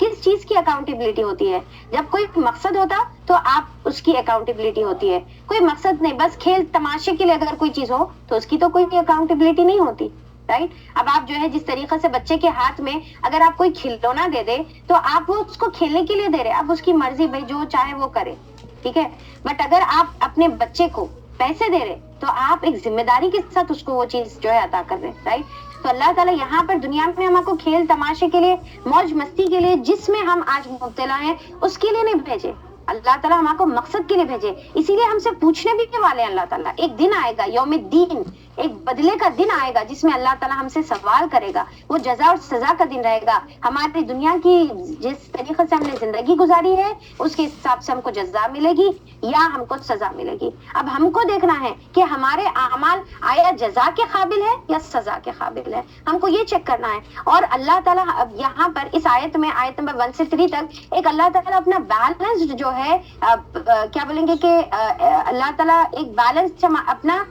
کس چیز کی اکاؤنٹیبلٹی ہوتی ہے؟ جب کوئی مقصد ہوتا تو آپ اس کی اکاؤنٹیبلٹی ہوتی ہے، کوئی مقصد نہیں، بس کھیل تماشے کے لیے اگر کوئی چیز ہو تو اس کی تو کوئی اکاؤنٹیبلٹی نہیں ہوتی، رائٹ؟ اب آپ جو ہے جس طریقے سے بچے کے ہاتھ میں اگر آپ کوئی کھلونا دے دے تو آپ وہ اس کو کھیلنے کے لیے دے رہے، اب اس کی مرضی، بھائی جو چاہے وہ کرے، ٹھیک ہے؟ بٹ اگر آپ اپنے بچے کو پیسے دے رہے تو آپ ایک ذمہ داری کے ساتھ اس کو وہ چیز جو ہے عطا کر رہے، رائٹ؟ تو اللہ تعالیٰ یہاں پر دنیا میں ہم کو کھیل تماشے کے لیے، موج مستی کے لیے، جس میں ہم آج مبتلا ہیں اس کے لیے نہیں بھیجے، اللہ تعالیٰ ہم کو مقصد کے لیے بھیجے، اسی لیے ہم سے پوچھنے بھی والے ہیں اللہ تعالیٰ۔ ایک دن آئے گا، یوم الدین، ایک بدلے کا دن آئے گا جس میں اللہ تعالیٰ ہم سے سوال کرے گا، وہ جزا اور سزا کا دن رہے گا۔ ہماری دنیا کی جس طریقے سے ہم نے زندگی گزاری ہے اس کے حساب سے ہم کو جزا ملے گی یا ہم کو سزا ملے گی۔ اب ہم کو دیکھنا ہے کہ ہمارے اعمال آیا جزا کے قابل ہے یا سزا کے قابل ہے، ہم کو یہ چیک کرنا ہے۔ اور اللہ تعالیٰ اب یہاں پر اس آیت میں، آیت نمبر 1 سے 3 تک، ایک اللہ تعالیٰ اپنا بیلنس جو ہے کیا بولیں گے کہ اللہ تعالیٰ ایک بیلنس اپنا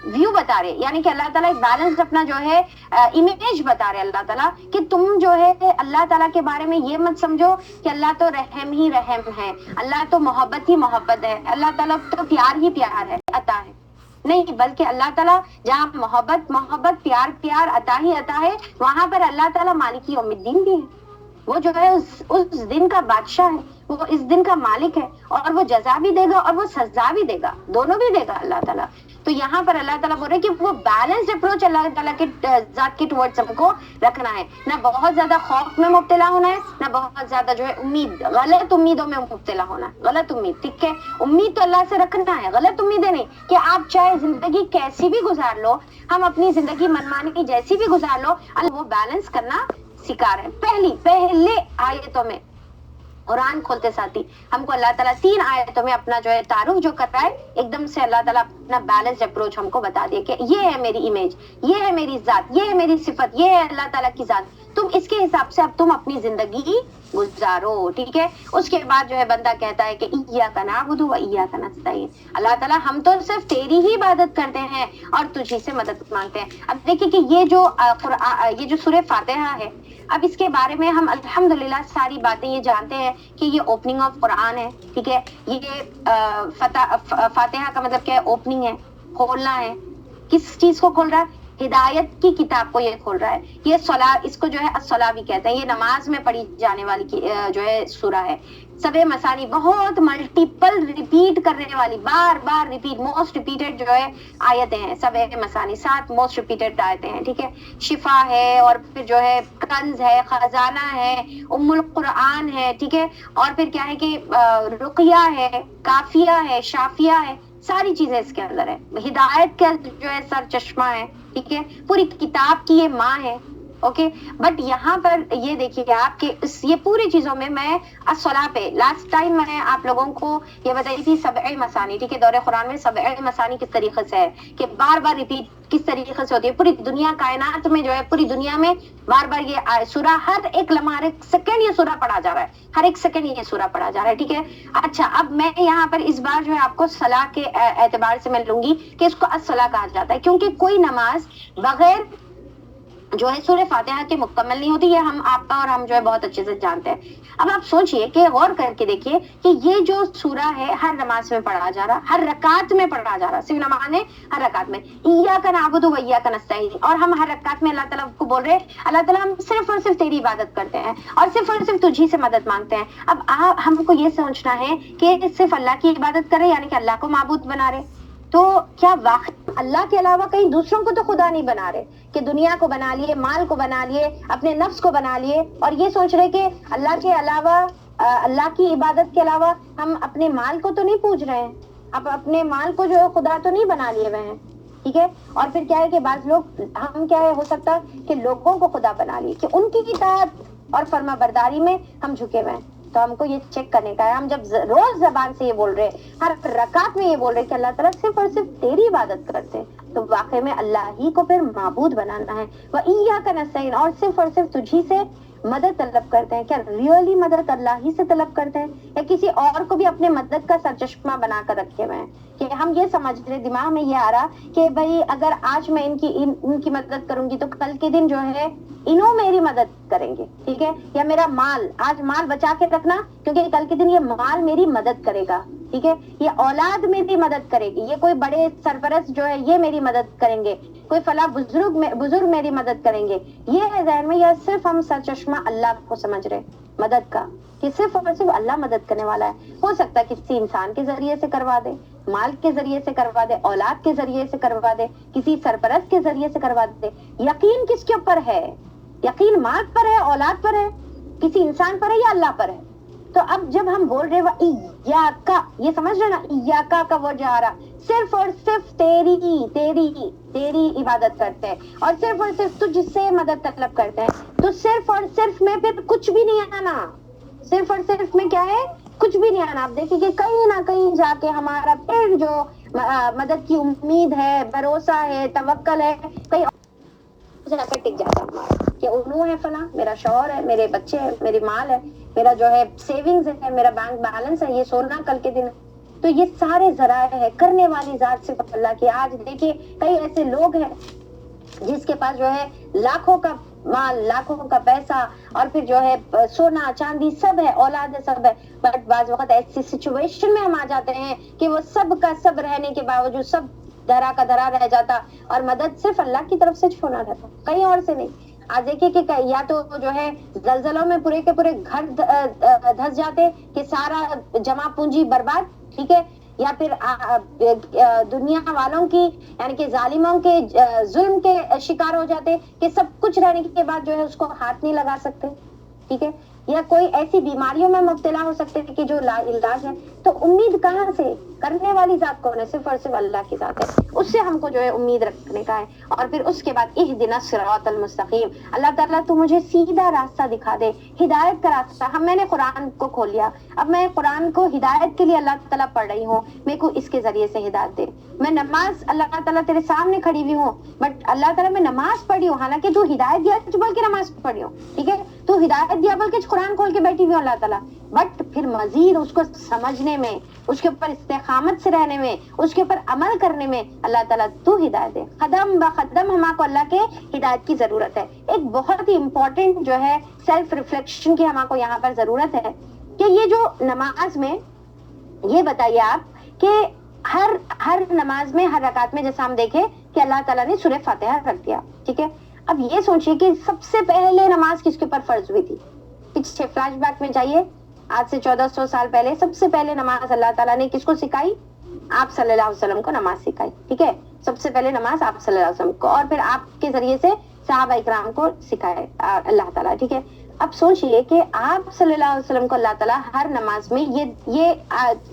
ویو بتا رہے، یعنی کہ اللہ تعالیٰ ایک بیلنس اپنا جو ہے امیج بتا رہے اللہ تعالیٰ کہ تم جو ہے اللہ تعالیٰ کے بارے میں یہ مت سمجھو کہ اللہ تو رحم ہی رحم ہے، اللہ تو محبت ہی محبت ہے، اللہ تعالیٰ تو پیار ہی پیار ہے، عطا ہے، نہیں، بلکہ اللہ تعالیٰ جہاں محبت محبت، پیار پیار، عطا ہی عطا ہے، وہاں پر اللہ تعالیٰ مالک یوم الدین بھی ہے، وہ جو ہے اس دن کا بادشاہ ہے، وہ اس دن کا مالک ہے، اور وہ جزا بھی دے گا اور وہ سزا بھی دے گا، دونوں بھی دے گا اللہ تعالیٰ۔ تو یہاں پر اللہ تعالیٰ بول رہے کہ وہ بیلنسڈ اپروچ اللہ تعالیٰ کے ذات کے ٹورڈز ہم کو رکھنا ہے، نہ بہت زیادہ خوف میں مبتلا ہونا ہے، نہ بہت زیادہ جو ہے غلط امیدوں میں مبتلا ہونا ہے، غلط امید، ٹھیک ہے؟ امید تو اللہ سے رکھنا ہے، غلط امیدیں نہیں کہ آپ چاہے زندگی کیسی بھی گزار لو، ہم اپنی زندگی منمانی جیسی بھی گزار لو، اللہ وہ بیلنس کرنا سکھا رہے ہیں۔ پہلے آیتوں میں قرآن کھولتے ساتھی ہم کو اللہ تعالیٰ 3 آیتوں میں اپنا جو ہے تعارف جو کر رہا ہے، ایک دم سے اللہ تعالیٰ اپنا بیلنس اپروچ ہم کو بتا دیا کہ یہ ہے میری امیج، یہ ہے میری ذات، یہ ہے میری صفت، یہ ہے اللہ تعالیٰ کی ذات، تم اس کے حساب سے اب تم اپنی زندگی گزارو، ٹھیک ہے؟ اس کے بعد جو ہے بندہ کہتا ہے کہ ایاک نعبد و ایاک نستعین، اللہ تعالیٰ ہم تو صرف تیری ہی عبادت کرتے ہیں اور تجھی سے مدد مانگتے ہیں۔ اب دیکھیں کہ یہ جو سورہ فاتحہ ہے، اب اس کے بارے میں ہم الحمدللہ ساری باتیں یہ جانتے ہیں کہ یہ اوپننگ آف قرآن ہے، ٹھیک ہے؟ یہ فاتحہ کا مطلب کیا ہے؟ اوپننگ ہے، کھولنا ہے۔ کس چیز کو کھول رہا ہے؟ ہدایت کی کتاب کو یہ کھول رہا ہے۔ یہ صلاۃ، اس کو جو ہے الصلاۃ بھی کہتے ہیں، یہ نماز میں پڑھی جانے والی جو ہے سورہ ہے۔ سبع مثانی، بہت ملٹیپل ریپیٹ کرنے والی، بار بار ریپیٹ، موسٹ ریپیٹڈ جو ہے آیتیں ہیں سبع مثانی، 7 موسٹ ریپیٹڈ آیتیں ہیں، ٹھیک ہے؟ شفا ہے، اور پھر جو ہے کنز ہے، خزانہ ہے، ام القرآن ہے، ٹھیک ہے؟ اور پھر کیا ہے کہ رقیہ ہے، کافیہ ہے، شافیہ ہے، ساری چیزیں اس کے اندر ہے۔ ہدایت کا جو ہے سر چشمہ ہے، ٹھیک ہے؟ پوری کتاب کی یہ ماں ہے، اوکے؟ بٹ یہاں پر یہ دیکھیے آپ کہ یہ پوری چیزوں میں الصلاۃ پہ لاسٹ ٹائم میں آپ لوگوں کو یہ بتائی تھی سبع مثانی، ٹھیک ہے؟ دور قرآن میں سبع مثانی کس طریقے سے ہے کہ بار بار ریپیٹ کس طریقے سے ہوتی ہے، پوری دنیا کائنات میں جو ہے، پوری دنیا میں بار بار یہ سورہ، ہر ایک لمحہ، ہر ایک سیکنڈ یہ سورہ پڑھا جا رہا ہے، ہر ایک سیکنڈ یہ سورہ پڑھا جا رہا ہے، ٹھیک ہے؟ اچھا، اب میں یہاں پر اس بار جو ہے آپ کو صلاح کے اعتبار سے میں لوں گی کہ اس کو الصلاۃ کہا جاتا ہے، کیونکہ کوئی نماز بغیر جو ہے سورہ فاتحہ کے مکمل نہیں ہوتی، یہ ہم آپ اور ہم جو ہے بہت اچھے سے جانتے ہیں۔ اب آپ سوچئے کہ غور کر کے دیکھیے کہ یہ جو سورہ ہے ہر نماز میں پڑھا جا رہا، ہر رکعت میں پڑھا جا رہا، صرف نماز ہے، ہر رکعت میں ایاک نعبد و ایاک نستعین، اور ہم ہر رکعت میں اللہ تعالیٰ کو بول رہے ہیں اللہ تعالیٰ ہم صرف اور صرف تیری عبادت کرتے ہیں اور صرف تجھی سے مدد مانگتے ہیں۔ اب ہم کو یہ سوچنا ہے کہ صرف اللہ کی عبادت کرے، یعنی کہ اللہ کو معبود بنا رہے، تو کیا واقعی اللہ کے علاوہ کہیں دوسروں کو تو خدا نہیں بنا رہے کہ دنیا کو بنا لیے، مال کو بنا لیے، اپنے نفس کو بنا لیے، اور یہ سوچ رہے کہ اللہ کے علاوہ، اللہ کی عبادت کے علاوہ ہم اپنے مال کو تو نہیں پوج رہے ہیں، اب اپنے مال کو جو ہے خدا تو نہیں بنا لیے ہوئے ہیں، ٹھیک ہے؟ اور پھر کیا ہے کہ بعض لوگ، ہم کیا ہے ہو سکتا کہ لوگوں کو خدا بنا لیے کہ ان کی اطاعت اور فرما برداری میں ہم جھکے ہوئے ہیں۔ تو ہم کو یہ چیک کرنے کا ہے، ہم جب روز زبان سے یہ بول رہے، ہر رکعت میں یہ بول رہے کہ اللہ تعالیٰ صرف اور صرف تیری عبادت کرتے ہیں، تو واقعی میں اللہ ہی کو پھر معبود بنانا ہے، وَإِيَّاكَ نَسْتَعِينُ، اور صرف تجھی سے مدد طلب کرتے ہیں؟ کیا ریئلی مدد اللہ ہی سے طلب کرتے ہیں یا کسی اور کو بھی اپنے مدد کا سرچشمہ بنا کر رکھے ہوئے ہیں کہ ہم یہ سمجھ رہے، دماغ میں یہ آ رہا کہ بھائی اگر آج میں ان کی مدد کروں گی تو کل کے دن جو ہے انہوں میری مدد کریں گے، ٹھیک ہے، یا میرا مال، آج مال بچا کے رکھنا کیونکہ کل کے دن یہ مال میری مدد کرے گا، ٹھیک ہے، یہ اولاد میری مدد کرے گی، یہ کوئی بڑے سرپرست جو ہے یہ میری مدد کریں گے، کوئی فلاں بزرگ میری مدد کریں گے. یہ ہے ذہن میں، یا صرف ہم سرچشمہ اللہ کو سمجھ رہے مدد کا کہ صرف اور صرف اللہ مدد کرنے والا ہے. ہو سکتا ہے کسی انسان کے ذریعے سے کروا دے، مال کے ذریعے سے کروا دے، اولاد کے ذریعے سے کروا دے، کسی سرپرست کے ذریعے سے کروا دے. یقین کس کے اوپر ہے؟ یقین مال پر ہے، اولاد پر ہے، کسی انسان پر ہے یا اللہ پر ہے؟ تو اب جب ہم بول رہے ایاکا، یہ سمجھ رہے نا، ایاکا کا وہ جا رہا، صرف اور صرف تیری عبادت کرتے ہیں اور صرف تجھ سے مدد طلب کرتے ہیں. تو صرف اور صرف میں پھر کچھ بھی نہیں آنا، صرف اور صرف میں کیا ہے؟ کچھ بھی نہیں آنا. آپ دیکھیں کہ کہیں نہ کہیں جا کے ہمارا پھر جو مدد کی امید ہے، بھروسہ ہے، توکل ہے، کہیں جا کر ٹک جاتا ہمارا کہ انہوں ہے فلاں، میرا شوہر ہے، میرے بچے ہیں، میری مال ہے، میرا جو ہے سیونگز ہے، میرا بینک بیلنس ہے، یہ سونا کل کے دن. تو یہ سارے ذرائع ہے، کرنے والی ذات صرف اللہ کی. آج دیکھیے کئی ایسے لوگ ہیں جس کے پاس جو ہے لاکھوں کا مال، لاکھوں کا پیسہ اور پھر جو ہے سونا چاندی سب ہے، اولاد ہے، سب ہے، بٹ بعض وقت ایسی سچویشن میں ہم آ جاتے ہیں کہ وہ سب کا سب رہنے کے باوجود سب درا کا درا رہ جاتا اور مدد صرف اللہ کی طرف سے چھونا رہتا، کہیں اور سے نہیں. آج دیکھیے کہ یا تو جو ہے زلزلوں میں پورے کے پورے گھر دھس جاتے کہ سارا جمع پونجی برباد، ٹھیک ہے، یا پھر دنیا والوں کی یعنی کہ ظالموں کے ظلم کے شکار ہو جاتے کہ سب کچھ رہنے کے بعد جو ہے اس کو ہاتھ نہیں لگا سکتے، ٹھیک ہے، یا کوئی ایسی بیماریوں میں مبتلا ہو سکتے کہ جو لا علاج ہے. تو امید کہاں سے؟ کرنے والی ذات کون ہے؟ صرف اور صرف اللہ کی ذات ہے. اس سے ہم کو جو ہے امید رکھنے کا ہے. اور پھر اس کے بعد اہدنا الصراط المستقیم، اللہ تعالیٰ تو مجھے سیدھا راستہ دکھا دے، ہدایت کا راستہ. میں نے قرآن کو کھول لیا، اب میں قرآن کو ہدایت کے لیے اللہ تعالیٰ پڑھ رہی ہوں، میرے کو اس کے ذریعے سے ہدایت دے. میں نماز اللہ تعالیٰ تیرے سامنے کھڑی ہوئی ہوں، بٹ اللہ تعالیٰ میں نماز پڑھی ہوں، حالانکہ تو ہدایت دیا بول کے نماز پڑھی ہوں، ٹھیک ہے، تو ہدایت دیا بول کے قرآن کھول کے بیٹھی ہوئی ہوں اللہ تعالیٰ، بٹ پھر مزید اس کو سمجھنے میں، اس کے اوپر استقامت سے رہنے میں، اس کے اوپر عمل کرنے میں اللہ تعالیٰ تو ہدایت دے. قدم بقدم ہم کو اللہ کے ہدایت کی ضرورت ہے. ایک بہت ہی امپورٹنٹ جو ہے سیلف ریفلیکشن کی ہم کو یہاں پر ضرورت ہے کہ یہ جو نماز میں یہ بتائیے آپ کہ ہر نماز میں، ہر رکعت میں جیسا ہم دیکھیں کہ اللہ تعالیٰ نے سورہ فاتحہ رکھ دیا، ٹھیک ہے. اب یہ سوچیے کہ سب سے پہلے نماز کس کے اوپر فرض ہوئی تھی؟ پیچھے فلیش بیک میں جائیے، آج سے 1400 سال پہلے سب سے پہلے نماز اللہ تعالیٰ نے کس کو سکھائی؟ آپ صلی اللہ علیہ وسلم کو نماز سکھائی، ٹھیک ہے. سب سے پہلے نماز آپ صلی اللہ علیہ وسلم کو، اور پھر آپ کے ذریعے سے صحابہ اکرام کو سکھائے اللہ تعالیٰ، ٹھیک ہے. اب سوچئے کہ آپ صلی اللہ علیہ وسلم کو اللہ تعالیٰ ہر نماز میں یہ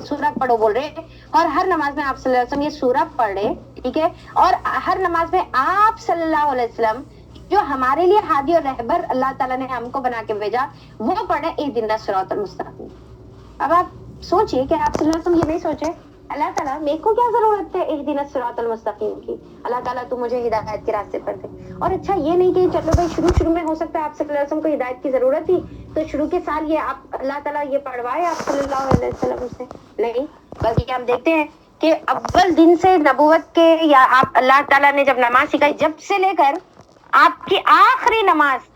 سورہ پڑھو بول رہے، اور ہر نماز میں آپ صلی اللہ علیہ وسلم یہ سورہ پڑھ رہے، ٹھیک ہے، اور ہر نماز میں آپ صلی اللہ علیہ وسلم جو ہمارے لیے ہادی اور رہبر اللہ تعالیٰ نے ہم کو بنا کے بھیجا وہ پڑھے اہدنا الصراط المستقیم. اب آپ سوچئے کہ آپ صلی اللہ علیہ وسلم یہ نہیں سوچے اللہ تعالیٰ میرے کو کیا ضرورت ہے اہدنا الصراط المستقیم کی، اللہ تعالیٰ تو مجھے ہدایت کے راستے پر دے. اور اچھا یہ نہیں کہ چلو بھائی شروع میں ہو سکتا ہے آپ صلی اللہ علیہ وسلم کو ہدایت کی ضرورت تھی تو شروع کے سال یہ آپ اللہ تعالیٰ یہ پڑھوائے آپ صلی اللہ علیہ وسلم سے، نہیں، بلکہ ہم دیکھتے ہیں کہ اول دن سے نبوت کے یا آپ اللہ تعالیٰ نے جب نماز سکھائی جب سے لے کر آپ کی آخری نماز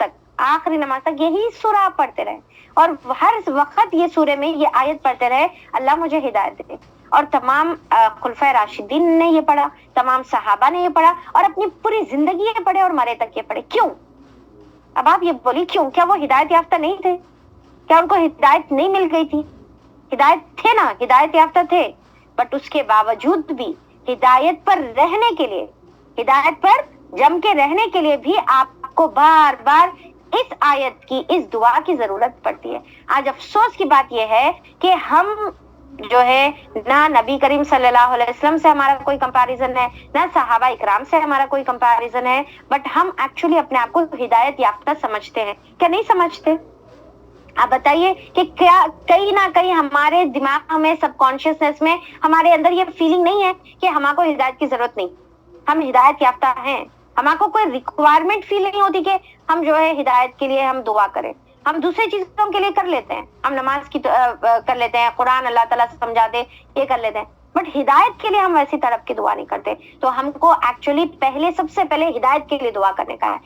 تک یہی سورہ آپ پڑھتے رہے، اور ہر وقت یہ سورے میں یہ آیت پڑھتے رہے اللہ مجھے ہدایت دے. اور تمام خلفائے راشدین نے یہ پڑھا، تمام صحابہ نے یہ پڑھا، اور اپنی پوری زندگی یہ پڑھے اور مرے تک یہ پڑھے. کیوں؟ اب آپ یہ بولیے کیوں؟ کیا وہ ہدایت یافتہ نہیں تھے؟ کیا ان کو ہدایت نہیں مل گئی تھی؟ ہدایت تھے نا، ہدایت یافتہ تھے، بٹ اس کے باوجود بھی ہدایت پر رہنے کے لیے، ہدایت پر جم کے رہنے کے لیے بھی آپ کو بار بار اس آیت کی، اس دعا کی ضرورت پڑتی ہے. آج افسوس کی بات یہ ہے کہ ہم جو ہے نہ نبی کریم صلی اللہ علیہ وسلم سے ہمارا کوئی کمپیریزن ہے، نہ صحابہ اکرام سے ہمارا کوئی کمپیریزن ہے، بٹ ہم ایکچولی اپنے آپ کو ہدایت یافتہ سمجھتے ہیں. کیا نہیں سمجھتے؟ آپ بتائیے کہ کیا کہیں نہ کہیں ہمارے دماغ میں، سب کانشیسنیس میں ہمارے اندر یہ فیلنگ نہیں ہے کہ ہمارے کو ہدایت کی ضرورت نہیں، ہم ہدایت یافتہ ہیں، ہمارے کو کوئی ریکوائرمنٹ فیل نہیں ہوتی کہ ہم جو ہے ہدایت کے لیے ہم دعا کریں. ہم دوسری چیزوں کے لیے کر لیتے ہیں, ہم نماز کی کر لیتے ہیں, قرآن اللہ تعالیٰ سے سمجھا دے یہ کر لیتے ہیں, بٹ ہدایت کے لیے ہم ویسی طرف کی دعا نہیں کرتے. تو ہم کو ایکچولی سب سے پہلے ہدایت کے لیے دعا کرنے کا ہے.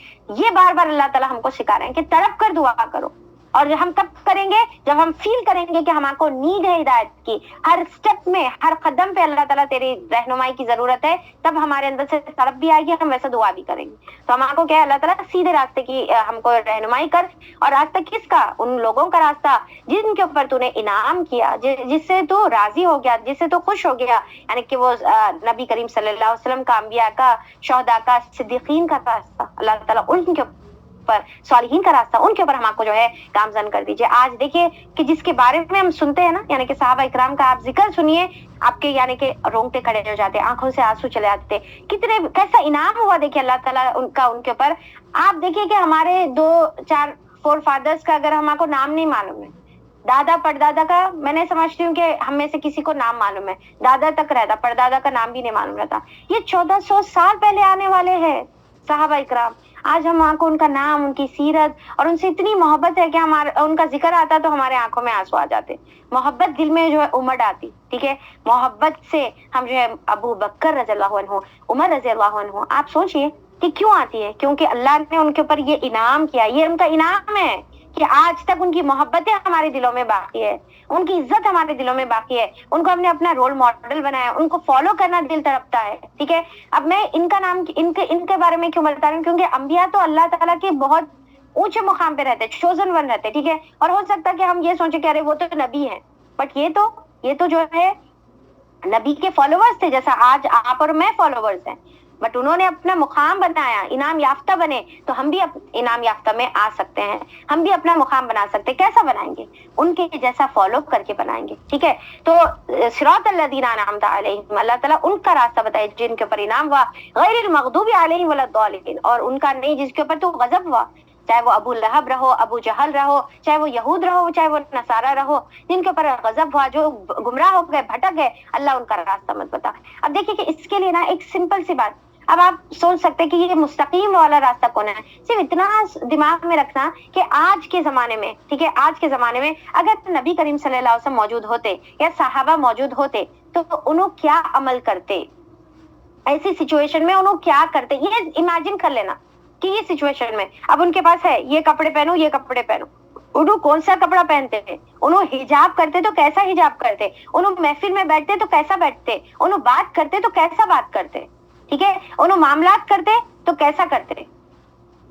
یہ بار بار اللہ تعالیٰ ہم کو سکھا رہے ہیں کہ تڑپ کر دعا کرو. اور ہم کب کریں گے؟ جب ہم فیل کریں گے کہ ہمارے کو نیڈ ہے ہدایت کی, ہر سٹیپ میں, ہر قدم پہ اللہ تعالیٰ تیری رہنمائی کی ضرورت ہے, تب ہمارے اندر سے طلب بھی آئے گی, ہم ویسا دعا بھی کریں گے. تو ہمارے کو کیا ہے, اللہ تعالیٰ سیدھے راستے کی ہم کو رہنمائی کر. اور راستہ کس کا؟ ان لوگوں کا راستہ جن کے اوپر تو نے انعام کیا, جس سے تو راضی ہو گیا, جس سے تو خوش ہو گیا, یعنی کہ وہ نبی کریم صلی اللہ علیہ وسلم کا, انبیاء کا, شہداء کا, صدیقین کا راستہ. اللہ تعالیٰ ان کے پر صالحین کا راستہ, ان کے اوپر ہم آپ کو جو ہے گامزن کر دیجئے. آج دیکھیے کہ جس کے بارے میں ہم سنتے ہیں نا, یعنی کہ صحابہ اکرام کا آپ ذکر سنیے, آپ کے یعنی کہ رونگٹے کھڑے ہو جاتے, آنکھوں سے آنسو چلے جاتے. کتنے کیسا انعام ہوا دیکھیے اللہ تعالیٰ ان کے اوپر. آپ دیکھیے کہ ہمارے 2-4 فور فادرز کا اگر ہم آپ کو نام نہیں معلوم ہے, دادا پردادا کا میں نہیں سمجھتی ہوں کہ ہم میں سے کسی کو نام معلوم ہے, دادا تک رہتا, پردادا کا نام بھی نہیں معلوم رہتا. یہ 1400 سال پہلے آنے والے ہیں صحابہ اکرام. آج ہم کو ان کا نام, ان کی سیرت اور ان سے اتنی محبت ہے کہ ان کا ذکر آتا تو ہمارے آنکھوں میں آنسو آ جاتے, محبت دل میں جو ہے امڑ آتی. ٹھیک ہے, محبت سے ہم جو ہے ابو بکر رضی اللہ عنہ, عمر رضی اللہ عنہ, آپ سوچئے کہ کیوں آتی ہے؟ کیونکہ اللہ نے ان کے اوپر یہ انعام کیا, یہ ان کا انعام ہے کہ آج تک ان کی محبتیں ہمارے دلوں میں باقی ہے, ان کی عزت ہمارے دلوں میں باقی ہے, ان کو ہم نے اپنا رول ماڈل بنایا, ان کو فالو کرنا دل تڑپتا ہے. ٹھیک ہے, اب میں ان کا نام ان کے بارے میں کیوں بتا رہی ہوں؟ کیونکہ انبیاء تو اللہ تعالیٰ کے بہت اونچے مقام پہ رہتے, چوزن ون رہتے. ٹھیک ہے, اور ہو سکتا ہے کہ ہم یہ سوچیں کہ ارے وہ تو نبی ہیں, بٹ یہ تو جو ہے نبی کے فالوورز تھے, جیسا آج آپ اور میں فالوورز ہیں, بٹ انہوں نے اپنا مقام بنایا, انعام یافتہ بنے. تو ہم بھی انعام یافتہ میں آ سکتے ہیں, ہم بھی اپنا مقام بنا سکتے ہیں. کیسا بنائیں گے؟ ان کے جیسا فالو کر کے بنائیں گے. ٹھیک ہے, تو صراط الذین انعمت علیہم, اللہ تعالیٰ ان کا راستہ بتائے جن کے اوپر انعام ہوا, غیر المغضوب علیہم ولا الضالین, اور ان کا نہیں جس کے اوپر تو غضب ہوا, چاہے وہ ابو لہب رہو, ابو جہل رہو, چاہے وہ یہود رہو, چاہے وہ نصارہ رہو, جن کے اوپر غضب ہوا, جو گمراہ ہو گئے, بھٹک گئے, اللہ ان کا راستہ مت بتا. اب دیکھیے کہ اس کے لیے نا ایک سمپل سی بات, اب آپ سوچ سکتے کہ یہ مستقیم والا راستہ کون ہے. صرف اتنا دماغ میں رکھنا کہ آج کے زمانے میں, ٹھیک ہے, آج کے زمانے میں اگر نبی کریم صلی اللہ علیہ وسلم موجود ہوتے یا صحابہ موجود ہوتے تو انہوں کیا عمل کرتے, ایسی سچویشن میں انہوں کیا کرتے, یہ امیجن کر لینا کہ یہ سچویشن میں اب ان کے پاس ہے یہ کپڑے پہنو, یہ کپڑے پہنو, انہوں کون سا کپڑا پہنتے تھے, انہوں حجاب کرتے تو کیسا حجاب کرتے, انہوں محفل میں بیٹھتے تو کیسا بیٹھتے, انہوں بات کرتے تو کیسا بات کرتے. ٹھیک ہے, انہوں معاملات کرتے تو کیسا کرتے.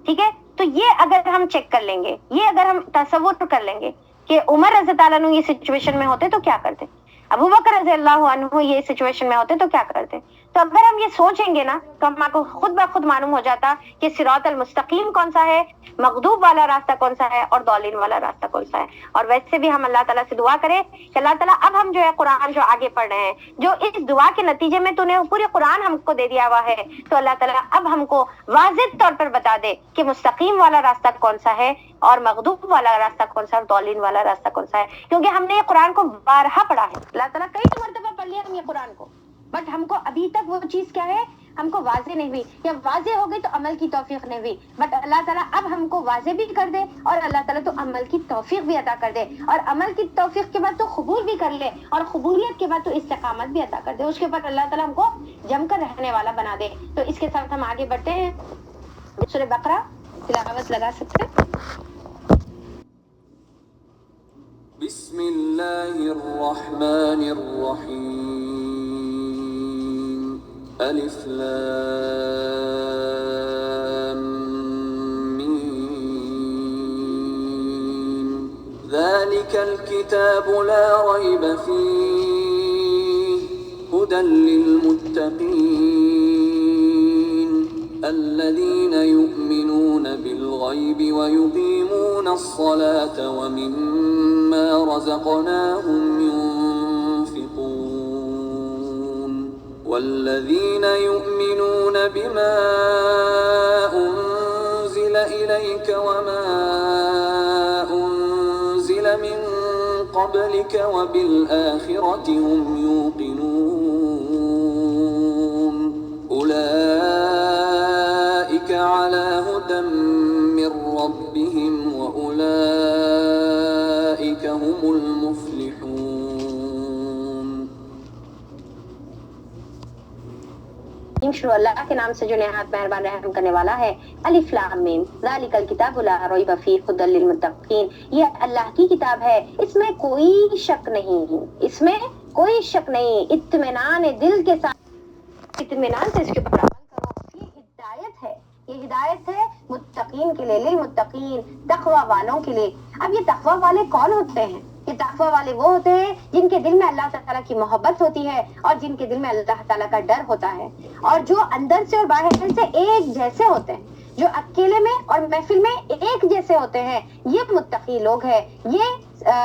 ٹھیک ہے, تو یہ اگر ہم چیک کر لیں گے, یہ اگر ہم تصور کر لیں گے کہ عمر رضی اللہ عنہ یہ سچویشن میں ہوتے تو کیا کرتے, ابو بکر رضی اللہ عنہ یہ سچویشن میں ہوتے تو کیا کرتے. تو اگر ہم یہ سوچیں گے نا تو ہم کو خود بخود معلوم ہو جاتا کہ صراط المستقیم کون سا ہے, مغضوب والا راستہ کون سا ہے, اور ضالین والا راستہ کون سا ہے. اور ویسے بھی ہم اللہ تعالیٰ سے دعا کریں کہ اللہ تعالیٰ اب ہم جو ہے قرآن جو آگے پڑھ رہے ہیں, جو اس دعا کے نتیجے میں تو نے پورے قرآن ہم کو دے دیا ہوا ہے, تو اللہ تعالیٰ اب ہم کو واضح طور پر بتا دے کہ مستقیم والا راستہ کون سا ہے اور مغضوب والا راستہ کون سا, اور ضالین والا راستہ کون سا ہے. کیونکہ ہم نے یہ قرآن کو بارہا پڑھا ہے, اللہ تعالیٰ کئی مرتبہ پڑھ لیا ہم یہ قرآن کو, بٹ ہم کو ابھی تک وہ چیز کیا ہے, ہم کو واضح نہیں ہوئی, یا واضح ہو گئی تو عمل کی توفیق نہیں ہوئی. بٹ اللہ تعالیٰ اب ہم کو واضح بھی کر دے, اور اللہ تعالیٰ تو عمل کی توفیق بھی عطا کر دے, اور عمل کی توفیق کے بعد تو قبول بھی کر لے, اور قبولیت کے بعد تو استقامت بھی عطا کر دے. اس کے بعد اللہ تعالیٰ ہم کو جم کر رہنے والا بنا دے. تو اس کے ساتھ ہم آگے بڑھتے ہیں. سورہ بقرہ تلاوت لگا سکتے ہیں. بسم اللہ الرحمن الرحیم. الف لام میم. ذلك الكتاب لا ريب فيه هدى للمتقين الذين يؤمنون بالغيب ويقيمون الصلاة ومما رزقناهم ينفقون والذين يؤمنون بما أنزل إليك وما أنزل من قبلك وبالآخرة هم يوقنون أولئك على هدى من ربهم وأولئك الرحیم، شروع اللہ کے نام سے جو نہایت مہربان رحم کرنے والا ہے۔ الف لام میم ذالک الکتاب لا ریب فیہ ھدی للمتقین، یہ اللہ کی کتاب ہے، اس میں کوئی شک نہیں، اس میں کوئی شک نہیں، اطمینان دل کے ساتھ اطمینان سے اس کے اوپر عمل کرو۔ یہ ہدایت ہے، یہ ہدایت ہے متقین کے لیے، للمتقین، تقوی والوں کے لیے۔ اب یہ تقوی والے کون ہوتے ہیں؟ یہ تقوی والے وہ ہوتے ہیں جن کے دل میں اللہ تعالیٰ کی محبت ہوتی ہے اور جن کے دل میں اللہ تعالیٰ کا ڈر ہوتا ہے، اور جو اندر سے اور باہر سے ایک جیسے ہوتے ہیں، جو اکیلے میں اور محفل میں ایک جیسے ہوتے ہیں، یہ متقی لوگ ہیں، یہ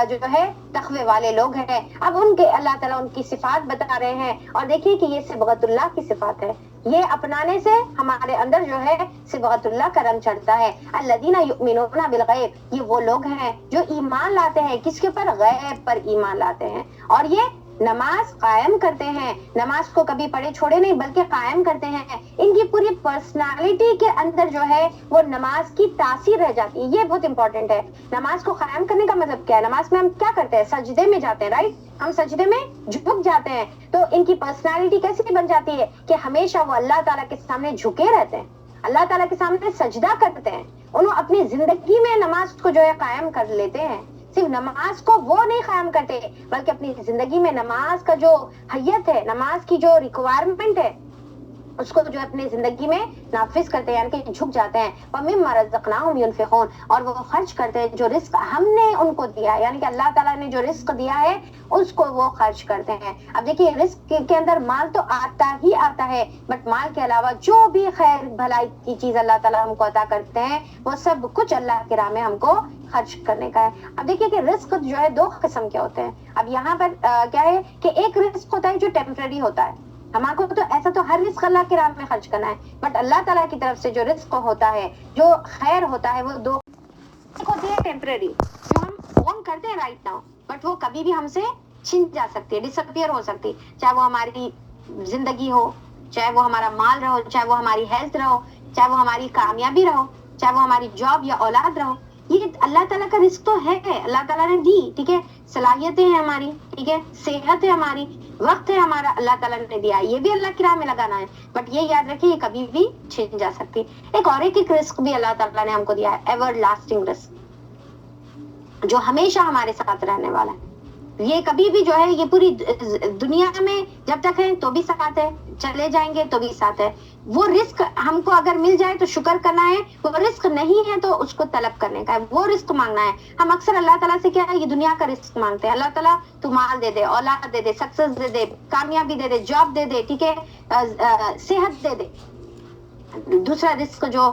جو ہے تقوی والے لوگ ہیں۔ اب ان کے اللہ تعالیٰ ان کی صفات بتا رہے ہیں، اور دیکھیے کہ یہ صبغت اللہ کی صفات ہے، یہ اپنانے سے ہمارے اندر جو ہے صبغت اللہ کا رنگ چڑھتا ہے۔ الذین یؤمنون بالغیب، یہ وہ لوگ ہیں جو ایمان لاتے ہیں، کس کے پر؟ غیب پر ایمان لاتے ہیں، اور یہ نماز قائم کرتے ہیں، نماز کو کبھی پڑھے چھوڑے نہیں بلکہ قائم کرتے ہیں۔ ان کی پوری پرسنالٹی کے اندر جو ہے وہ نماز کی تاثیر رہ جاتی ہے، یہ بہت امپورٹنٹ ہے۔ نماز کو قائم کرنے کا مطلب کیا ہے؟ نماز میں ہم کیا کرتے ہیں؟ سجدے میں جاتے ہیں، رائٹ، ہم سجدے میں جھک جاتے ہیں، تو ان کی پرسنالٹی کیسی بن جاتی ہے کہ ہمیشہ وہ اللہ تعالیٰ کے سامنے جھکے رہتے ہیں، اللہ تعالیٰ کے سامنے سجدہ کرتے ہیں، انہوں اپنی زندگی میں نماز کو جو ہے قائم کر لیتے ہیں۔ صرف نماز کو وہ نہیں قائم کرتے بلکہ اپنی زندگی میں نماز کا جو حیت ہے، نماز کی جو ریکوائرمنٹ ہے، اس کو جو اپنی زندگی میں نافذ کرتے ہیں، یعنی کہ جھک جاتے ہیں۔ وَمِمَّا رَزَقْنَاهُمْ يُنْفِقُونَ، اور وہ خرچ کرتے ہیں جو رزق ہم نے ان کو دیا ہے، یعنی کہ اللہ تعالیٰ نے جو رزق دیا ہے اس کو وہ خرچ کرتے ہیں۔ اب دیکھیے رزق کے اندر مال تو آتا ہی آتا ہے، بٹ مال کے علاوہ جو بھی خیر بھلائی کی چیز اللہ تعالیٰ ہم کو عطا کرتے ہیں وہ سب کچھ اللہ کے راہ میں ہم کو خرچ کرنے کا ہے۔ اب دیکھیے کہ رزق جو ہے دو قسم کے ہوتے ہیں۔ اب یہاں پر کیا ہے کہ ایک رزق ہوتا ہے جو ٹیمپرری ہوتا ہے، ہمارے کو تو ایسا تو ہر رزق اللہ کے راہ میں خرچ کرنا ہے، بٹ اللہ تعالیٰ کی طرف سے جو رزق ہوتا ہے، جو خیر ہوتا ہے، وہ دو ہوتی ہے ٹیمپرری، جو ہم اون کرتے ہیں رائٹ ناؤ، بٹ وہ کبھی بھی ہم سے چھن جا سکتی ہے، ڈس اپیئر ہو سکتی، چاہے وہ ہماری زندگی ہو، چاہے وہ ہمارا مال رہو، چاہے وہ ہماری ہیلتھ رہو، چاہے وہ ہماری کامیابی رہو، چاہے وہ ہماری جاب یا اولاد رہو۔ یہ اللہ تعالیٰ کا رزق تو ہے، اللہ تعالیٰ نے دی، ٹھیک ہے، صلاحیتیں ہیں ہماری، ٹھیک ہے، صحت ہے ہماری، وقت ہے ہمارا، اللہ تعالیٰ نے دیا ہے، یہ بھی اللہ کی راہ میں لگانا ہے، بٹ یہ یاد رکھیں یہ کبھی بھی چھن جا سکتی۔ ایک اور ایک رزق بھی اللہ تعالیٰ نے ہم کو دیا ہے، ایور لاسٹنگ رزق، جو ہمیشہ ہمارے ساتھ رہنے والا ہے۔ یہ کبھی بھی جو ہے یہ پوری دنیا میں جب تک ہے تو بھی ساتھ ہے، چلے جائیں گے تو بھی ساتھ ہے۔ وہ رزق ہم کو اگر مل جائے تو شکر کرنا ہے، وہ رزق نہیں ہے تو اس کو طلب کرنے کا ہے، وہ رزق مانگنا ہے۔ ہم اکثر اللہ تعالیٰ سے کیا ہے، یہ دنیا کا رزق مانگتے ہیں، اللہ تعالیٰ تو مال دے دے، اولاد دے دے، سکسیس دے دے، کامیابی دے دے، جاب دے دے، ٹھیک ہے، صحت دے دے۔ دوسرا رزق جو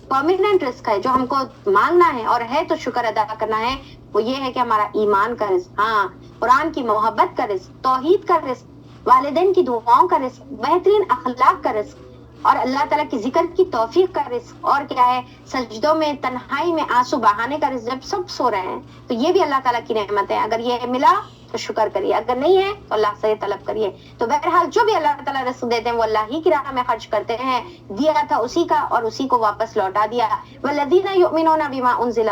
پرماننٹ رزق ہے، جو ہم کو مانگنا ہے اور ہے تو شکر ادا کرنا ہے، وہ یہ ہے کہ ہمارا ایمان کا رزق، ہاں، قرآن کی محبت کا رزق، توحید کا رزق، والدین کی دعاؤں کا رزق، بہترین اخلاق کا رزق، اور اللہ تعالیٰ کی ذکر کی توفیق کا رزق، اور کیا ہے، سجدوں میں تنہائی میں آنسو بہانے کا رزق، جب سب سو رہے ہیں تو یہ بھی اللہ تعالیٰ کی نعمت ہے۔ اگر یہ ملا تو شکر کریے، اگر نہیں ہے تو اللہ سے طلب کریے۔ تو بہرحال جو بھی اللہ تعالیٰ رزق دیتے ہیں وہ اللہ ہی کی راہ میں خرچ کرتے ہیں، دیا تھا اسی کا اور اسی کو واپس لوٹا دیا۔ والذین یؤمنون بما انزل،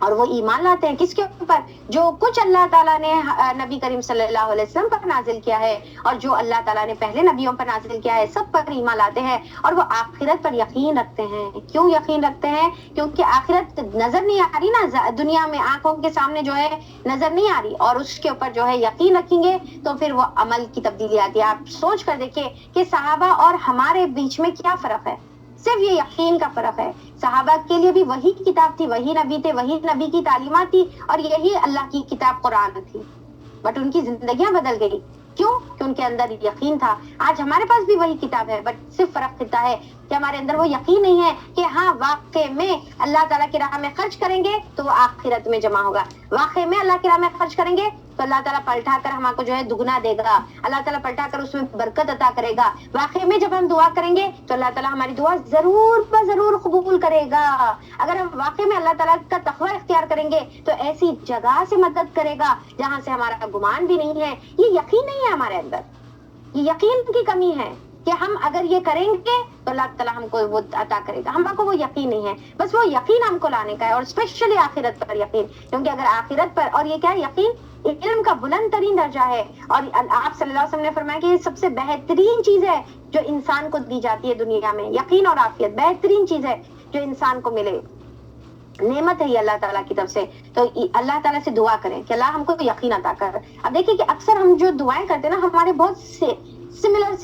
اور وہ ایمان لاتے ہیں کس کے اوپر؟ جو کچھ اللہ تعالیٰ نے نبی کریم صلی اللہ علیہ وسلم پر نازل کیا ہے، اور جو اللہ تعالیٰ نے پہلے نبیوں پر نازل کیا ہے، سب پر ایمان لاتے ہیں، اور وہ آخرت پر یقین رکھتے ہیں۔ کیوں یقین رکھتے ہیں؟ کیونکہ آخرت نظر نہیں آ رہی نا، دنیا میں آنکھوں کے سامنے جو ہے نظر نہیں آ رہی، اور اس کے اوپر جو ہے یقین رکھیں گے تو پھر وہ عمل کی تبدیلی آتی ہے۔ آپ سوچ کر دیکھیں کہ صحابہ اور ہمارے بیچ میں کیا فرق ہے، صرف یہ یقین کا فرق ہے۔ صحابہ کے لیے بھی وہی کتاب تھی، وہی نبی تھے، وہی نبی کی تعلیمات تھی، اور یہی اللہ کی کتاب قرآن تھی، بٹ ان کی زندگیاں بدل گئی۔ کیوں؟ کہ ان کے اندر یقین تھا۔ آج ہمارے پاس بھی وہی کتاب ہے، بٹ صرف فرق اتنا ہے کہ ہمارے اندر وہ یقین نہیں ہے کہ ہاں واقع میں اللہ تعالیٰ کی راہ میں خرچ کریں گے تو وہ آخرت میں جمع ہوگا، واقع میں اللہ کی راہ میں خرچ کریں گے تو اللہ تعالیٰ پلٹا کر ہمارے کو جو ہے دگنا دے گا، اللہ تعالیٰ پلٹا کر اس میں برکت عطا کرے گا۔ واقع میں جب ہم دعا کریں گے تو اللہ تعالیٰ ہماری دعا ضرور قبول کرے گا۔ اگر ہم واقع میں اللہ تعالیٰ کا تقوی اختیار کریں گے تو ایسی جگہ سے مدد کرے گا جہاں سے ہمارا گمان بھی نہیں ہے۔ یہ یقین نہیں ہے ہمارے اندر، یہ یقین کی کمی ہے۔ کہ ہم اگر یہ کریں گے تو اللہ تعالیٰ ہم کو وہ عطا کرے گا. ہم کو وہ یقین نہیں ہے, بس وہ یقین ہم کو لانے کا ہے, اور اسپیشلی آخرت پر یقین, کیونکہ اگر آخرت پر, اور یہ کیا یقین علم کا بلند ترین درجہ ہے, اور آپ صلی اللہ علیہ وسلم نے فرمایا کہ یہ سب سے بہترین چیز ہے جو انسان کو دی جاتی ہے دنیا میں, یقین اور عافیت بہترین چیز ہے جو انسان کو ملے, نعمت ہے یہ اللہ تعالیٰ کی طرف سے. تو اللہ تعالیٰ سے دعا کریں کہ اللہ ہم کو یقین عطا کر. اب دیکھیں کہ اکثر ہم جو دعائیں کرتے ہیں نا, ہمارے بہت سے سملر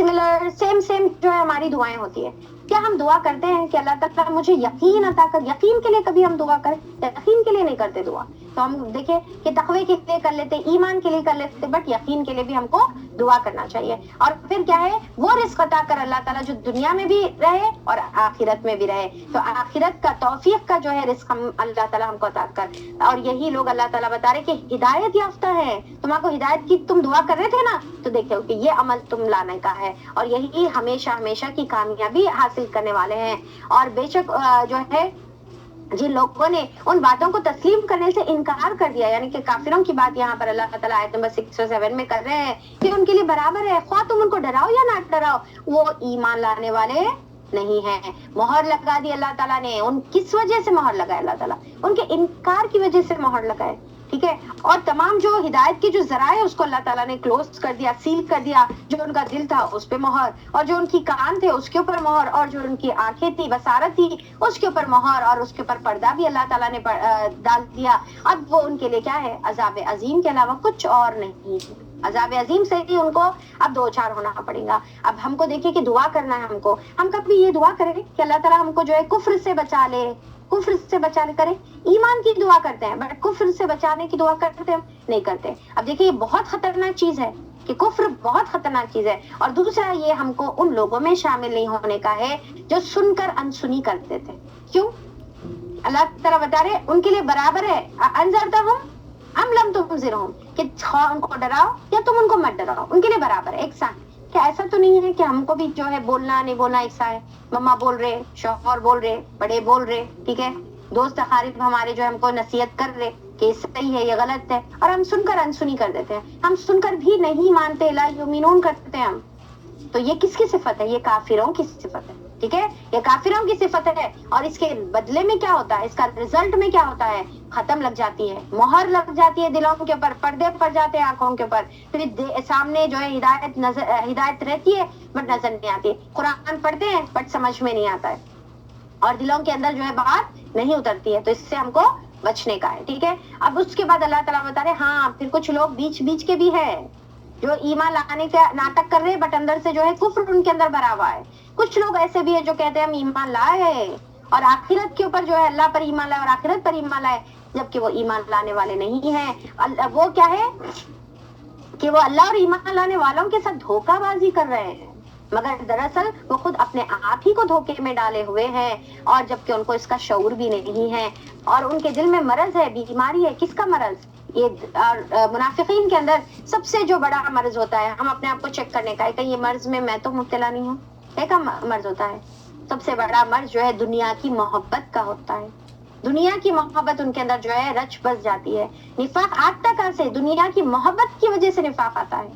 سیم جو ہے ہماری دعائیں ہوتی ہے. کیا ہم دعا کرتے ہیں کہ اللہ تعالیٰ مجھے یقین عطا کر؟ یقین کے لیے کبھی ہم دعا کریں؟ یقین کے لیے نہیں کرتے دعا. تو ہم دیکھیں کہ تقوی کے لیے کر لیتے, ایمان کے لیے کر لیتے, بٹ یقین کے لیے بھی ہم کو دعا کرنا چاہیے. اور پھر کیا ہے, وہ رزق عطا کر اللہ تعالیٰ جو دنیا میں بھی رہے اور آخرت میں بھی رہے. تو آخرت کا توفیق کا جو ہے رزق ہم اللہ تعالیٰ ہم کو عطا کر. اور یہی لوگ اللہ تعالیٰ بتا رہے کہ ہدایت یافتہ ہے, تمہارے کو ہدایت کی تم دعا کر رہے تھے نا, تو دیکھو کہ یہ عمل تم لانے کا ہے, اور یہی ہمیشہ کی کامیابی حاصل کرنے والے ہیں. اور بے شک جو ہے جن لوگوں نے ان باتوں کو تسلیم کرنے سے انکار کر دیا, یعنی کہ کافروں کی بات یہاں پر اللہ تعالیٰ آیت نمبر 607 میں کر رہے ہیں کہ ان کے لیے برابر ہے, خواہ تم ان کو ڈراؤ یا نہ ڈراؤ, وہ ایمان لانے والے نہیں ہیں. مہر لگا دی اللہ تعالیٰ نے. ان کس وجہ سے مہر لگائے اللہ تعالیٰ؟ ان کے انکار کی وجہ سے مہر لگائے, ٹھیک ہے. اور تمام جو ہدایت کے جو ذرائع اس کو اللہ تعالیٰ نے کلوز کر دیا, سیل کر دیا. جو ان کا دل تھا اس پہ مہر, اور جو ان کی کان تھے اس کے اوپر مہر, اور جو ان کی آنکھیں تھی بصارت تھی اس کے اوپر مہر, اور اس کے اوپر پردہ بھی اللہ تعالیٰ نے ڈال دیا. اب وہ ان کے لیے کیا ہے, عذاب عظیم کے علاوہ کچھ اور نہیں. عذاب عظیم سے ہی ان کو اب دو چار ہونا پڑے گا. اب ہم کو دیکھیں کہ دعا کرنا ہے ہم کو. ہم کبھی یہ دعا کریں کہ اللہ تعالیٰ ہم کو جو ہے کفر سے بچا لے, کفر سے بچانے کریں. ایمان کی دعا کرتے ہیں بٹ کفر سے بچانے کی دعا کرتے ہم نہیں کرتے. اب دیکھیں یہ بہت خطرناک چیز ہے کہ کفر بہت خطرناک چیز ہے. اور دوسرا یہ ہم کو ان لوگوں میں شامل نہیں ہونے کا ہے جو سن کر انسنی کرتے تھے. کیوں؟ اللہ تعالیٰ بتا رہے ان کے لیے برابر ہے, انذرتہم ام لم تنذرہم, کہ ان کو ڈراؤ یا تم ان کو مت ڈراؤ, ان کے لیے برابر ہے, ایک ساتھ. کیا ایسا تو نہیں ہے کہ ہم کو بھی جو ہے بولنا نہیں بولنا ایک سا ہے؟ مما بول رہے, شوہر بول رہے, بڑے بول رہے, ٹھیک ہے, دوست اقارب ہمارے جو ہم کو نصیحت کر رہے کہ یہ صحیح ہے یہ غلط ہے, اور ہم سن کر انسنی کر دیتے ہیں. ہم سن کر بھی نہیں مانتے, لا یؤمنون کرتے ہیں ہم. تو یہ کس کی صفت ہے؟ یہ کافروں کی صفت ہے, ٹھیک ہے, یہ کافروں کی صفت ہے. اور اس کے بدلے میں کیا ہوتا ہے, اس کا رزلٹ میں کیا ہوتا ہے؟ ختم لگ جاتی ہے, مہر لگ جاتی ہے دلوں کے اوپر, پردے پڑ جاتے ہیں آنکھوں کے اوپر, پھر سامنے جو ہے ہدایت رہتی ہے بٹ نظر نہیں آتی. قرآن پڑھتے ہیں بٹ سمجھ میں نہیں آتا ہے, اور دلوں کے اندر جو ہے بات نہیں اترتی ہے. تو اس سے ہم کو بچنے کا ہے, ٹھیک ہے. اب اس کے بعد اللہ تعالیٰ بتا رہے ہاں پھر کچھ لوگ بیچ کے بھی ہے جو ایمان لانے کا ناٹک کر رہے بٹ اندر سے جو ہے کفر ان کے اندر بھرا ہوا ہے. کچھ لوگ ایسے بھی ہے جو کہتے ہیں ہم ایمان لائے اور آخرت کے اوپر جو ہے اللہ پر ایمان لائے اور آخرت پر ایمان لائے, جبکہ وہ ایمان لانے والے نہیں ہیں. وہ کیا ہے کہ وہ اللہ اور ایمان لانے والوں کے ساتھ دھوکہ بازی کر رہے ہیں, مگر دراصل وہ خود اپنے آپ ہی کو دھوکے میں ڈالے ہوئے ہیں, اور جبکہ ان کو اس کا شعور بھی نہیں ہے, اور ان کے دل میں مرض ہے, بیماری ہے. کس کا مرض؟ یہ منافقین کے اندر سب سے جو بڑا مرض ہوتا ہے ہم اپنے آپ کو چیک کرنے کا ہے کہ یہ مرض میں تو مبتلا نہیں ہوں. ایک مرض ہوتا ہے, سب سے بڑا مرض جو ہے دنیا کی محبت کا ہوتا ہے. دنیا کی محبت ان کے اندر جو ہے رچ بس جاتی ہے. نفاق آتا کہاں سے؟ دنیا کی محبت کی وجہ سے نفاق آتا ہے.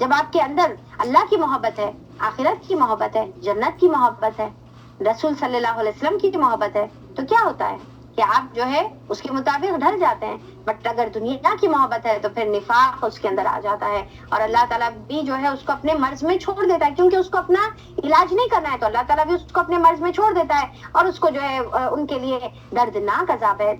جب آپ کے اندر اللہ کی محبت ہے, آخرت کی محبت ہے, جنت کی محبت ہے, رسول صلی اللہ علیہ وسلم کی محبت ہے, تو کیا ہوتا ہے کہ آپ جو ہے اس کے مطابق ڈھل جاتے ہیں. بٹ اگر دنیا کی محبت ہے تو پھر نفاق اس کے اندر آ جاتا ہے, اور اللہ تعالیٰ بھی جو ہے اس کو اپنے مرض میں چھوڑ دیتا ہے, کیونکہ اس کو اپنا علاج نہیں کرنا ہے. تو اللہ تعالیٰ بھی اس کو اپنے مرض میں چھوڑ دیتا ہے, اور اس کو جو ہے ان کے لیے دردناک عذاب ہے,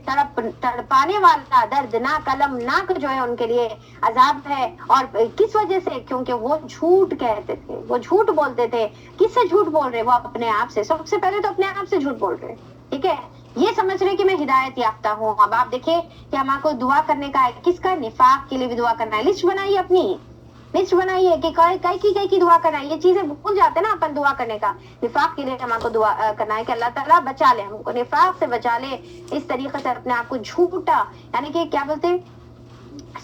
تڑپانے والا دردناک المناک جو ہے ان کے لیے عذاب ہے. اور کس وجہ سے؟ کیونکہ وہ جھوٹ کہتے تھے, وہ جھوٹ بولتے تھے. کس سے جھوٹ بول رہے؟ وہ اپنے آپ سے. سب سے پہلے تو اپنے آپ سے جھوٹ بول رہے, ٹھیک ہے. یہ سمجھ رہے کہ میں ہدایت یافتہ ہوں. اب آپ دیکھیں کہ ہمارے کو دعا کرنے کا ہے, کس کا؟ نفاق کے لیے بھی دعا کرنا ہے. لسٹ بنائیے, اپنی لسٹ بنائیے کہ کئی کی دعا کرنا ہے. یہ چیزیں بھول جاتے ہیں نا اپن دعا کرنے کا. نفاق کے لیے ہمارے کو دعا کرنا ہے کہ اللہ تعالیٰ بچا لے ہم کو, نفاق سے بچا لے. اس طریقے سے اپنے آپ کو جھوٹا, یعنی کہ کیا بولتے ہیں,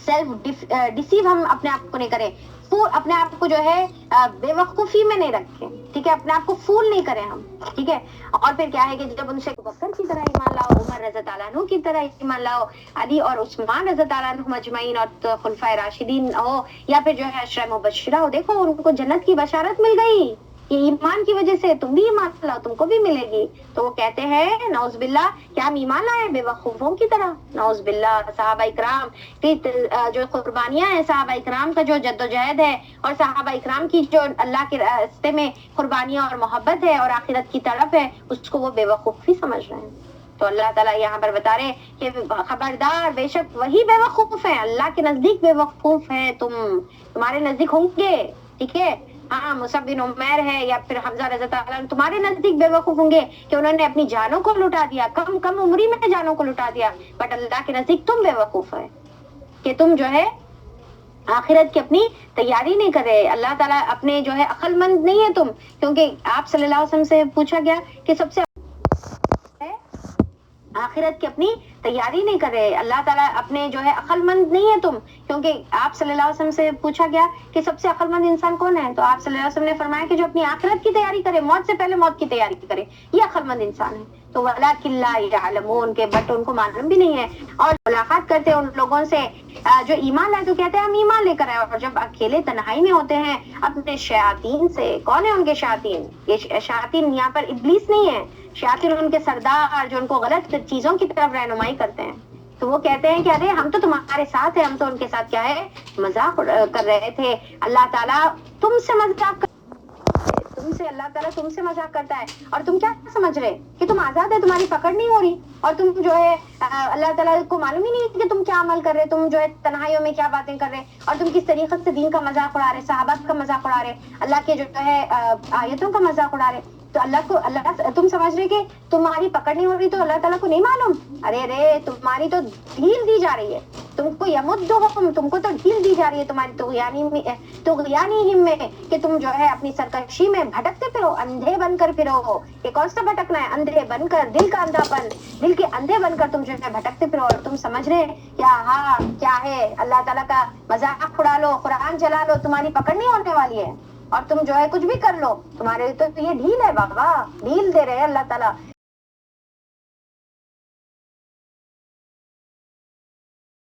سیلف ڈیسیو ہم اپنے آپ کو نہیں کریں. اپنے آپ کو جو ہے بے وقوفی میں نہیں رکھیں, ٹھیک ہے. اپنے آپ کو فول نہیں کریں ہم, ٹھیک ہے. اور پھر کیا ہے کہ جب ان سے بکر کی طرح ایمان لاؤ, عمر رضی اللہ عنہ کی طرح ایمان لاؤ, علی اور عثمان رضی اللہ عنہ مجمعین اور خلفائے راشدین ہو, یا پھر جو ہے عشرہ مبشرہ ہو, دیکھو ان کو جنت کی بشارت مل گئی. یہ ایمان کی وجہ سے تم بھی ایمان لاؤ، تم کو بھی ملے گی۔ تو وہ کہتے ہیں نعوذ باللہ کیا ہم ایمان لائے بے وقوفوں کی طرح؟ نعوذ باللہ۔ صحابہ اکرام کی جو قربانیاں ہیں، صحابہ اکرام کا جو جد و جہد ہے، اور صحابہ اکرام کی جو اللہ کے راستے میں قربانیاں اور محبت ہے اور آخرت کی طرف ہے، اس کو وہ بے وقوفی سمجھ رہے ہیں۔ تو اللہ تعالیٰ یہاں پر بتا رہے ہیں کہ خبردار، بے شک وہی بے وقوف ہیں، اللہ کے نزدیک بے وقوف ہیں تمہارے نزدیک ہوں گے، ٹھیک ہے؟ ہاں، مصعب بن عمیر ہے یا پھر حمزہ رضی اللہ عنہ تمہارے نزدیک بے وقوف ہوں گے کہ انہوں نے اپنی جانوں کو لٹا دیا، کم عمری میں جانوں کو لٹا دیا، بٹ اللہ کے نزدیک تم بے وقوف ہے کہ تم جو ہے آخرت کی اپنی تیاری نہیں کر رہے۔ اللہ تعالیٰ اپنے جو ہے عقل مند نہیں ہے تم، کیونکہ آپ صلی اللہ علیہ وسلم سے پوچھا گیا کہ سب سے آخرت کی اپنی تیاری نہیں کر رہے۔ اللہ تعالیٰ اپنے جو ہے عقل مند نہیں ہے تم، کیونکہ آپ صلی اللہ علیہ وسلم سے پوچھا گیا کہ سب سے عقل مند انسان کون ہے؟ تو آپ صلی اللہ علیہ وسلم نے فرمایا کہ جو اپنی آخرت کی تیاری کرے، موت سے پہلے موت کی تیاری کرے، یہ عقل مند انسان ہے۔ تو وَلَٰكِن لَا يَعْلَمُونَ کے بٹ ان کو معلوم بھی نہیں ہے، اور ملاقات کرتے ان لوگوں سے جو ایمان لائے تو کہتے ہیں ہم ایمان لے کر آئے، اور جب اکیلے تنہائی میں ہوتے ہیں اپنے شیاطین سے، کون ہے ان کے شیاطین؟ یہ شیاطین یہاں پر ابلیس نہیں ہے، شیاطین ان کے سردار جو ان کو غلط چیزوں کی طرف رہنمائی کرتے ہیں۔ تو وہ کہتے ہیں کہ ارے ہم تو تمہارے ساتھ ہیں، ہم تو ان کے ساتھ کیا ہے مذاق کر رہے تھے۔ اللہ تعالیٰ تم سے مذاق اللہ تعالیٰ تم سے مذاق کرتا ہے، اور تم کیا سمجھ رہے کہ تم آزاد ہے، تمہاری پکڑ نہیں ہو رہی، اور تم جو ہے اللہ تعالیٰ کو معلوم ہی نہیں کہ تم کیا عمل کر رہے، تم جو ہے تنہائیوں میں کیا باتیں کر رہے، اور تم کس طریقے سے دین کا مذاق اڑا رہے، صحابہ کا مذاق اڑا رہے، اللہ کے جو ہے آیتوں کا مذاق اڑا رہے۔ تو اللہ تم سمجھ رہے کہ تمہاری پکڑ نہیں ہو رہی تو اللہ تعالیٰ کو نہیں معلوم؟ ارے تمہاری تو ڈھیل دی جا رہی ہے، تم کو یمدہم، تم کو تو ڈھیل دی جا رہی ہے تمہاری طغیانہم میں، کہ تم جو ہے اپنی سرکشی میں بھٹکتے پھرو، اندھے بن کر پھرو۔ یہ کون سا بھٹکنا ہے؟ اندھے بن کر، دل کا اندھا پن، دل کے اندھے بن کر تم جو ہے بھٹکتے پھرو، اور تم سمجھ رہے کیا ہاں کیا ہے اللہ تعالیٰ کا مذاق اڑا لو، قرآن چلا لو، تمہاری پکڑ نہیں ہونے والی ہے، اور تم جو ہے کچھ بھی کر لو، تمہارے تو یہ ڈھیل ہے بابا، ڈھیل دے رہے ہیں اللہ تعالیٰ۔